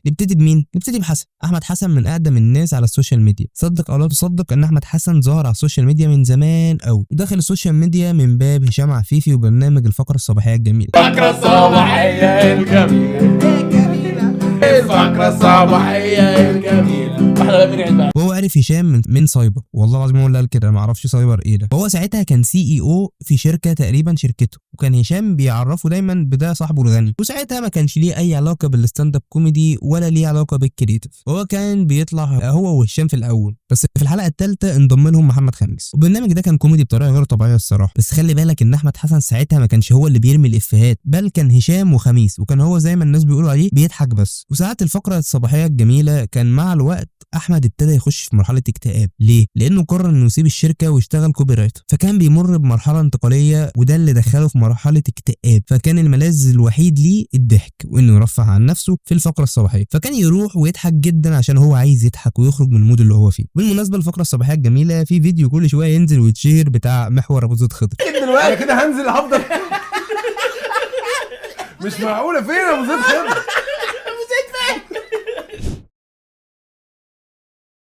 نبتدي بمين؟ نبتدي بحسن. احمد حسن من اقدم الناس على السوشيال ميديا، صدق او لا تصدق ان احمد حسن ظهر على السوشيال ميديا من زمان قوي، ودخل السوشيال ميديا من باب هشام عفيفي وبرنامج الفقره الصباحيه الجميله. الفقره الصباحيه الجميله، الفقره الصباحيه الجميله. وهو عرف هشام من سايبر، والله العظيم هو اللي قال كده، ما اعرفش سايبر ايه ده. وهو ساعتها كان CEO في شركه تقريبا شركته، وكان هشام بيعرفه دايما بده صاحبه الغني، وساعتها ما كانش ليه اي علاقه بالستاند اب كوميدي ولا ليه علاقه بالكريتيف. هو كان بيطلع هو وهشام في الاول، بس في الحلقه الثالثه انضم لهم محمد خميس، والبرنامج ده كان كوميدي بطريقه غير طبيعيه الصراحه. بس خلي بالك ان احمد حسن ساعتها ما كانش هو اللي بيرمي الافيهات، بل كان هشام وخميس، وكان هو زي ما الناس بيقولوا عليه بيضحك بس. وساعات الفقره الصباحيه الجميله كان مع الوقت احمد ابتدى يخش في مرحله اكتئاب. ليه؟ لانه قرر انه يسيب الشركه ويشتغل كوبي رايتر، فكان بيمر بمرحله انتقاليه، وده اللي دخله في مرحله اكتئاب. فكان الملاذ الوحيد ليه الضحك، وانه يرفه عن نفسه في الفقره الصباحيه، فكان يروح ويضحك جدا عشان هو عايز يضحك ويخرج من المود اللي هو فيه. بالمناسبه الفقره الصباحيه الجميله في فيديو كل شويه ينزل ويتشهر بتاع محور ابو زيد خضر. دلوقتي كده هنزل هفضل مش معقوله فين ابو زيد خضر.